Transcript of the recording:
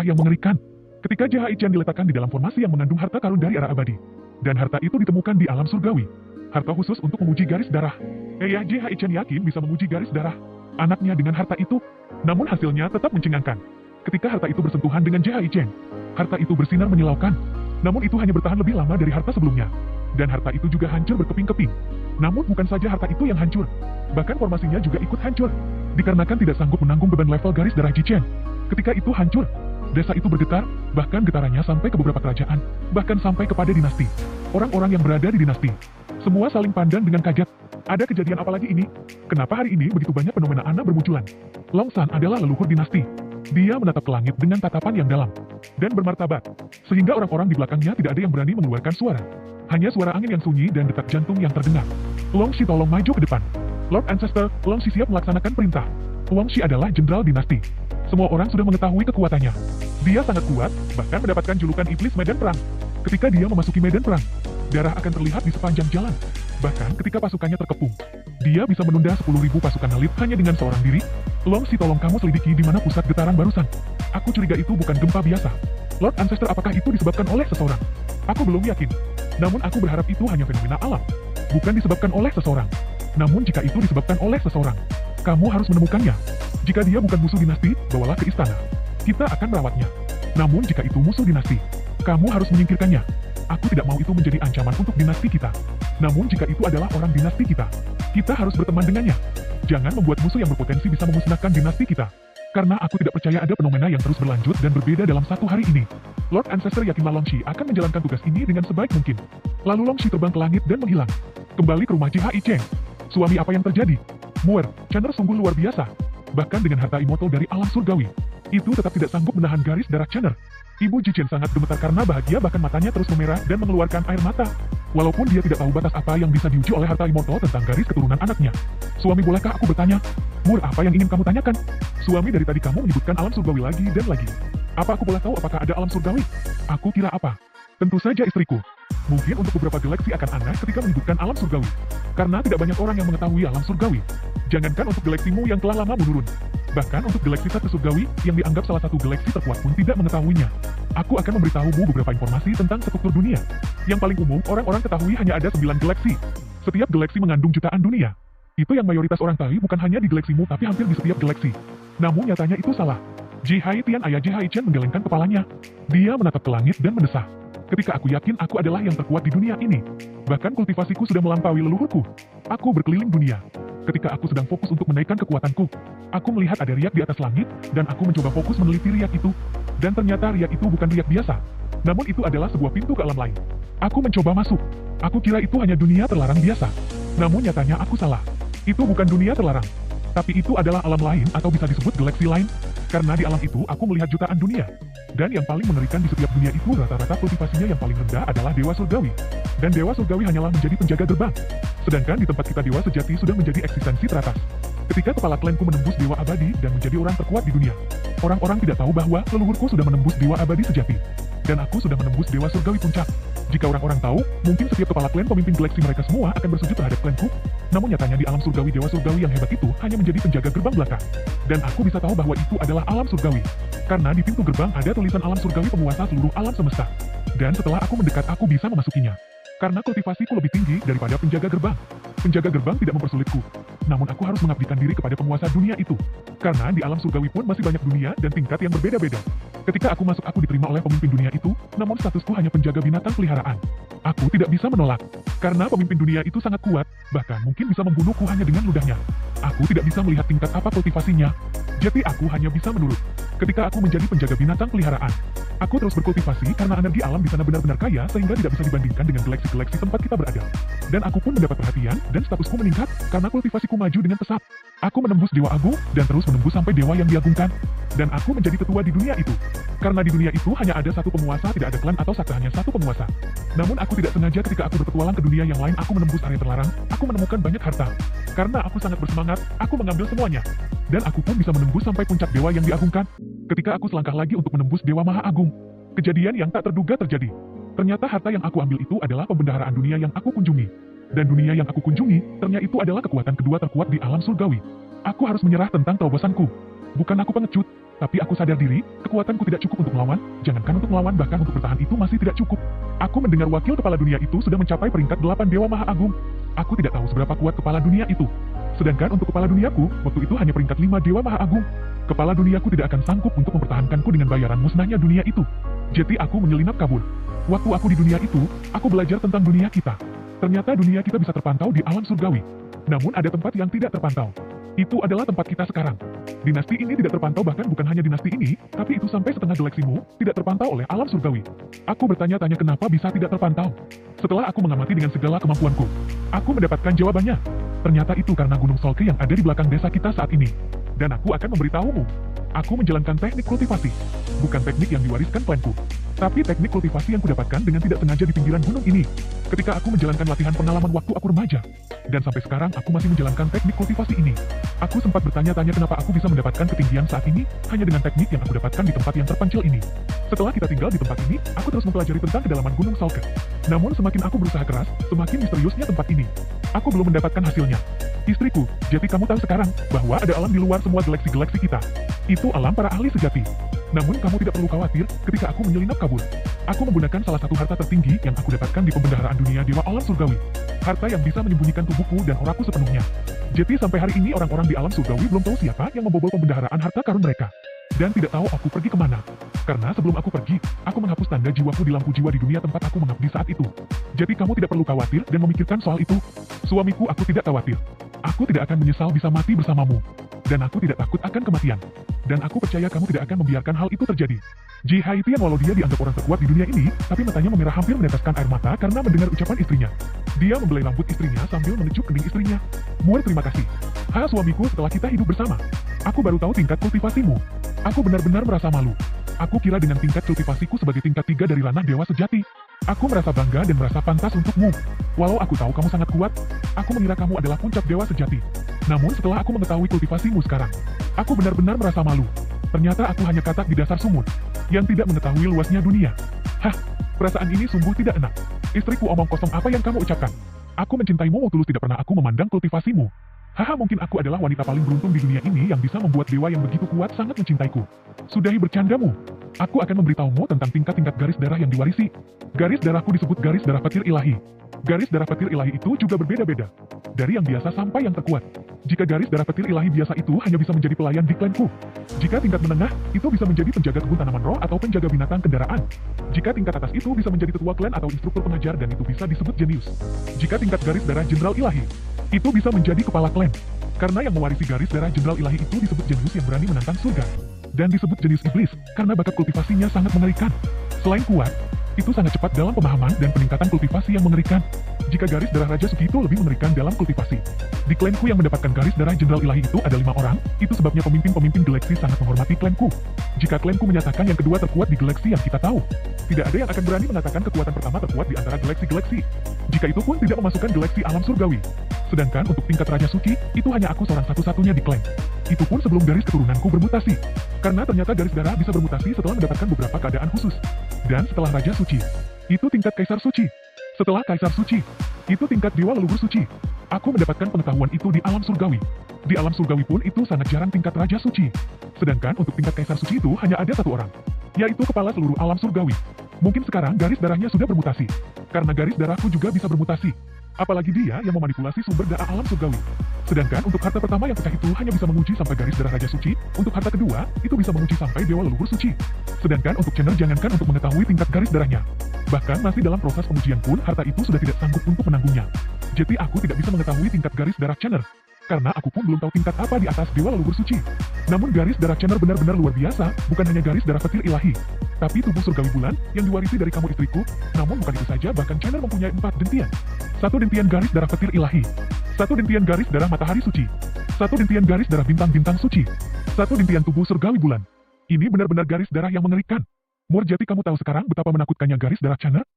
yang mengerikan. Ketika Jihai Chen diletakkan di dalam formasi yang mengandung harta karun dari arah abadi. Dan harta itu ditemukan di alam surgawi. Harta khusus untuk menguji garis darah. Jihai Chen yakin bisa menguji garis darah anaknya dengan harta itu. Namun hasilnya tetap mencengangkan. Ketika harta itu bersentuhan dengan Jihai Chen, harta itu bersinar menyilaukan. Namun itu hanya bertahan lebih lama dari harta sebelumnya. Dan harta itu juga hancur berkeping-keping. Namun bukan saja harta itu yang hancur. Bahkan formasinya juga ikut hancur. Dikarenakan tidak sanggup menanggung beban level garis darah Ji Chen. Ketika itu hancur, desa itu bergetar, bahkan getarannya sampai ke beberapa kerajaan, bahkan sampai kepada dinasti. Orang-orang yang berada di dinasti, semua saling pandang dengan kaget. Ada kejadian apa lagi ini? Kenapa hari ini begitu banyak fenomena aneh bermunculan? Long San adalah leluhur dinasti. Dia menatap ke langit dengan tatapan yang dalam dan bermartabat, sehingga orang-orang di belakangnya tidak ada yang berani mengeluarkan suara. Hanya suara angin yang sunyi dan detak jantung yang terdengar. Long Shi tolong maju ke depan. Lord Ancestor, Long Shi siap melaksanakan perintah. Long Shi adalah jenderal dinasti. Semua orang sudah mengetahui kekuatannya. Dia sangat kuat, bahkan mendapatkan julukan iblis medan perang. Ketika dia memasuki medan perang, darah akan terlihat di sepanjang jalan. Bahkan ketika pasukannya terkepung, dia bisa menunda 10.000 pasukan elit hanya dengan seorang diri. Long Shi tolong kamu selidiki di mana pusat getaran barusan. Aku curiga itu bukan gempa biasa. Lord Ancestor, apakah itu disebabkan oleh seseorang? Aku belum yakin. Namun aku berharap itu hanya fenomena alam, bukan disebabkan oleh seseorang. Namun jika itu disebabkan oleh seseorang, kamu harus menemukannya. Jika dia bukan musuh dinasti, bawalah ke istana. Kita akan merawatnya. Namun jika itu musuh dinasti, kamu harus menyingkirkannya. Aku tidak mau itu menjadi ancaman untuk dinasti kita. Namun jika itu adalah orang dinasti kita harus berteman dengannya. Jangan membuat musuh yang berpotensi bisa memusnahkan dinasti kita. Karena aku tidak percaya ada fenomena yang terus berlanjut dan berbeda dalam satu hari ini. Lord Ancestor yakinlah Long Shi akan menjalankan tugas ini dengan sebaik mungkin. Lalu Long Shi terbang ke langit dan menghilang. Kembali ke rumah Jihai Chen. Suami, apa yang terjadi? Muer, Chandra sungguh luar biasa. Bahkan dengan harta immortal dari alam surgawi, itu tetap tidak sanggup menahan garis darah Chandra. Ibu Ji Chen sangat gemetar karena bahagia, bahkan matanya terus memerah dan mengeluarkan air mata. Walaupun dia tidak tahu batas apa yang bisa diuji oleh harta immortal tentang garis keturunan anaknya. Suami, bolehkah aku bertanya? Mur, apa yang ingin kamu tanyakan? Suami, dari tadi kamu menyebutkan alam surgawi lagi dan lagi. Apa aku boleh tahu apakah ada alam surgawi? Aku kira apa? Tentu saja istriku. Mungkin untuk beberapa galaksi akan aneh ketika menyebutkan alam surgawi. Karena tidak banyak orang yang mengetahui alam surgawi. Jangankan untuk galaksimu yang telah lama menurun. Bahkan untuk galaksi satu surgawi yang dianggap salah satu galaksi terkuat pun tidak mengetahuinya. Aku akan memberitahumu beberapa informasi tentang struktur dunia. Yang paling umum, orang-orang ketahui hanya ada 9 galaksi. Setiap galaksi mengandung jutaan dunia. Itu yang mayoritas orang tahu, bukan hanya di galaksimu tapi hampir di setiap galaksi. Namun nyatanya itu salah. Jihai Tian, ayah Jihai Chen, menggelengkan kepalanya. Dia menatap ke langit dan mendesah. Ketika aku yakin aku adalah yang terkuat di dunia ini. Bahkan kultivasiku sudah melampaui leluhurku. Aku berkeliling dunia. Ketika aku sedang fokus untuk menaikkan kekuatanku, aku melihat ada riak di atas langit, dan aku mencoba fokus meneliti riak itu. Dan ternyata riak itu bukan riak biasa. Namun itu adalah sebuah pintu ke alam lain. Aku mencoba masuk. Aku kira itu hanya dunia terlarang biasa. Namun nyatanya aku salah. Itu bukan dunia terlarang. Tapi itu adalah alam lain atau bisa disebut galaksi lain. Karena di alam itu aku melihat jutaan dunia. Dan yang paling mengerikan di setiap dunia itu rata-rata kultivasinya yang paling rendah adalah Dewa Surgawi. Dan Dewa Surgawi hanyalah menjadi penjaga gerbang. Sedangkan di tempat kita Dewa Sejati sudah menjadi eksistensi teratas. Ketika kepala klanku menembus Dewa Abadi dan menjadi orang terkuat di dunia, orang-orang tidak tahu bahwa leluhurku sudah menembus Dewa Abadi Sejati. Dan aku sudah menembus Dewa Surgawi Puncak. Jika orang-orang tahu, mungkin setiap kepala klan pemimpin galaksi mereka semua akan bersujud terhadap klanku. Namun nyatanya di alam surgawi, Dewa Surgawi yang hebat itu hanya menjadi penjaga gerbang belakang. Dan aku bisa tahu bahwa itu adalah alam surgawi. Karena di pintu gerbang ada tulisan alam surgawi penguasa seluruh alam semesta. Dan setelah aku mendekat, aku bisa memasukinya. Karena kultivasiku lebih tinggi daripada penjaga gerbang. Penjaga gerbang tidak mempersulitku. Namun aku harus mengabdikan diri kepada penguasa dunia itu. Karena di alam surgawi pun masih banyak dunia dan tingkat yang berbeda-beda. Ketika aku masuk, aku diterima oleh pemimpin dunia itu, namun statusku hanya penjaga binatang peliharaan. Aku tidak bisa menolak. Karena pemimpin dunia itu sangat kuat, bahkan mungkin bisa membunuhku hanya dengan ludahnya. Aku tidak bisa melihat tingkat apa kultivasinya. Jadi aku hanya bisa menurut. Ketika aku menjadi penjaga binatang peliharaan, aku terus berkultivasi karena energi alam di sana benar-benar kaya sehingga tidak bisa dibandingkan dengan galaksi-galaksi tempat kita berada. Dan aku pun mendapat perhatian dan statusku meningkat karena kultivasiku maju dengan pesat. Aku menembus Dewa Agung dan terus menembus sampai Dewa yang diagungkan. Dan aku menjadi tetua di dunia itu. Karena di dunia itu hanya ada satu penguasa, tidak ada klan atau sakta, hanya satu penguasa. Namun aku tidak sengaja ketika aku berpetualang ke dunia yang lain, aku menembus area terlarang, aku menemukan banyak harta. Karena aku sangat bersemangat, aku mengambil semuanya. Dan aku pun bisa menembus sampai puncak dewa yang diagungkan. Ketika aku selangkah lagi untuk menembus Dewa Maha Agung, kejadian yang tak terduga terjadi. Ternyata harta yang aku ambil itu adalah pembendaharaan dunia yang aku kunjungi. Dan dunia yang aku kunjungi, ternyata itu adalah kekuatan kedua terkuat di alam surgawi. Aku harus menyerah tentang terobosanku. Bukan aku pengecut. Tapi aku sadar diri, kekuatanku tidak cukup untuk melawan, jangankan untuk melawan bahkan untuk bertahan itu masih tidak cukup. Aku mendengar wakil kepala dunia itu sudah mencapai peringkat 8 Dewa Maha Agung. Aku tidak tahu seberapa kuat kepala dunia itu. Sedangkan untuk kepala duniaku, waktu itu hanya peringkat 5 Dewa Maha Agung. Kepala duniaku tidak akan sanggup untuk mempertahankanku dengan bayaran musnahnya dunia itu. Jadi aku menyelinap kabur. Waktu aku di dunia itu, aku belajar tentang dunia kita. Ternyata dunia kita bisa terpantau di alam surgawi. Namun ada tempat yang tidak terpantau. Itu adalah tempat kita sekarang. Dinasti ini tidak terpantau, bahkan bukan hanya dinasti ini, tapi itu sampai setengah galaksimu tidak terpantau oleh alam surgawi. Aku bertanya-tanya kenapa bisa tidak terpantau. Setelah aku mengamati dengan segala kemampuanku, aku mendapatkan jawabannya. Ternyata itu karena Gunung Solke yang ada di belakang desa kita saat ini. Dan aku akan memberitahumu. Aku menjalankan teknik kultivasi. Bukan teknik yang diwariskan klanku, tapi teknik kultivasi yang kudapatkan dengan tidak sengaja di pinggiran gunung ini. Ketika aku menjalankan latihan pengalaman waktu aku remaja. Dan sampai sekarang aku masih menjalankan teknik kultivasi ini. Aku sempat bertanya-tanya kenapa aku bisa mendapatkan ketinggian saat ini hanya dengan teknik yang aku dapatkan di tempat yang terpencil ini. Setelah kita tinggal di tempat ini, aku terus mempelajari tentang kedalaman Gunung Solke. Namun semakin aku berusaha keras, semakin misteriusnya tempat ini. Aku belum mendapatkan hasilnya. Istriku, jadi kamu tahu sekarang bahwa ada alam di luar semua galaksi-galaksi kita. Itu alam para ahli sejati. Namun kamu tidak perlu khawatir ketika aku menyelinap kabur. Aku menggunakan salah satu harta tertinggi yang aku dapatkan di pembendaharaan dunia Dewa Alam Surgawi. Harta yang bisa menyembunyikan tubuhku dan auraku sepenuhnya. Jadi sampai hari ini orang-orang di alam surgawi belum tahu siapa yang membobol pembendaharaan harta karun mereka. Dan tidak tahu aku pergi kemana. Karena sebelum aku pergi, aku menghapus tanda jiwaku di lampu jiwa di dunia tempat aku mengabdi saat itu. Jadi kamu tidak perlu khawatir dan memikirkan soal itu. Suamiku, aku tidak khawatir. Aku tidak akan menyesal bisa mati bersamamu. Dan aku tidak takut akan kematian. Dan aku percaya kamu tidak akan membiarkan hal itu terjadi. Ji Haitian, walau dia dianggap orang terkuat di dunia ini, tapi matanya memerah hampir meneteskan air mata karena mendengar ucapan istrinya. Dia membelai rambut istrinya sambil mengecup kening istrinya. Muar, terima kasih. Suamiku, setelah kita hidup bersama, aku baru tahu tingkat kultivasimu. Aku benar-benar merasa malu. Aku kira dengan tingkat kultivasiku sebagai tingkat 3 dari ranah dewa sejati, aku merasa bangga dan merasa pantas untukmu. Walau aku tahu kamu sangat kuat, aku mengira kamu adalah puncak dewa sejati. Namun setelah aku mengetahui kultivasimu sekarang, aku benar-benar merasa malu. Ternyata aku hanya katak di dasar sumur, yang tidak mengetahui luasnya dunia. Hah, perasaan ini sungguh tidak enak. Istriku, omong kosong apa yang kamu ucapkan? Aku mencintaimu tulus, tidak pernah aku memandang kultivasimu. Haha, mungkin aku adalah wanita paling beruntung di dunia ini yang bisa membuat dewa yang begitu kuat sangat mencintaiku. Sudahi bercandamu. Aku akan memberitahumu tentang tingkat-tingkat garis darah yang diwarisi. Garis darahku disebut garis darah petir ilahi. Garis darah petir ilahi itu juga berbeda-beda. Dari yang biasa sampai yang terkuat. Jika garis darah petir ilahi biasa itu hanya bisa menjadi pelayan di klanku. Jika tingkat menengah, itu bisa menjadi penjaga kebun tanaman roh atau penjaga binatang kendaraan. Jika tingkat atas itu bisa menjadi tetua klan atau instruktur pengajar dan itu bisa disebut jenius. Jika tingkat garis darah jenderal ilahi, itu bisa menjadi kepala klan. Karena yang mewarisi garis darah jenderal ilahi itu disebut jenius yang berani menantang surga. Dan disebut jenius iblis, karena bakat kultivasinya sangat mengerikan. Selain kuat, itu sangat cepat dalam pemahaman dan peningkatan kultivasi yang mengerikan. Jika garis darah Raja Suci itu lebih mengerikan dalam kultivasi. Di klanku yang mendapatkan garis darah jenderal ilahi itu ada 5 orang, itu sebabnya pemimpin-pemimpin galaksi sangat menghormati klanku. Jika klanku menyatakan yang kedua terkuat di galaksi yang kita tahu, tidak ada yang akan berani mengatakan kekuatan pertama terkuat di antara galaksi-galaksi. Jika itu pun tidak memasukkan galaksi alam surgawi. Sedangkan untuk tingkat Raja Suci, itu hanya aku seorang satu-satunya di klan. Itu pun sebelum garis keturunanku bermutasi. Karena ternyata garis darah bisa bermutasi setelah mendapatkan beberapa keadaan khusus. Dan setelah Raja Suci, itu tingkat Kaisar Suci. Setelah Kaisar Suci, itu tingkat Dewa Leluhur Suci. Aku mendapatkan pengetahuan itu di alam surgawi. Di alam surgawi pun itu sangat jarang tingkat Raja Suci. Sedangkan untuk tingkat Kaisar Suci itu hanya ada 1 orang, yaitu kepala seluruh alam surgawi. Mungkin sekarang garis darahnya sudah bermutasi. Karena garis darahku juga bisa bermutasi. Apalagi dia yang memanipulasi sumber darah alam surgawi. Sedangkan untuk harta pertama yang pecah itu hanya bisa menguji sampai garis darah Raja Suci, untuk harta kedua, itu bisa menguji sampai Dewa Leluhur Suci. Sedangkan untuk channel jangankan untuk mengetahui tingkat garis darahnya. Bahkan masih dalam proses pengujian pun harta itu sudah tidak sanggup untuk menanggungnya. Jadi aku tidak bisa mengetahui tingkat garis darah channel. Karena aku pun belum tahu tingkat apa di atas Dewa Leluhur Suci. Namun garis darah channel benar-benar luar biasa, bukan hanya garis darah petir ilahi. Tapi tubuh surgawi bulan yang diwarisi dari kamu istriku, namun bukan itu saja, bahkan channel mempunyai 4 dentian. 1 dentian garis darah petir ilahi. 1 dentian garis darah matahari suci. 1 dentian garis darah bintang-bintang suci. 1 dentian tubuh surgawi bulan. Ini benar-benar garis darah yang mengerikan. Mur, jadi kamu tahu sekarang betapa menakutkannya garis darah channel?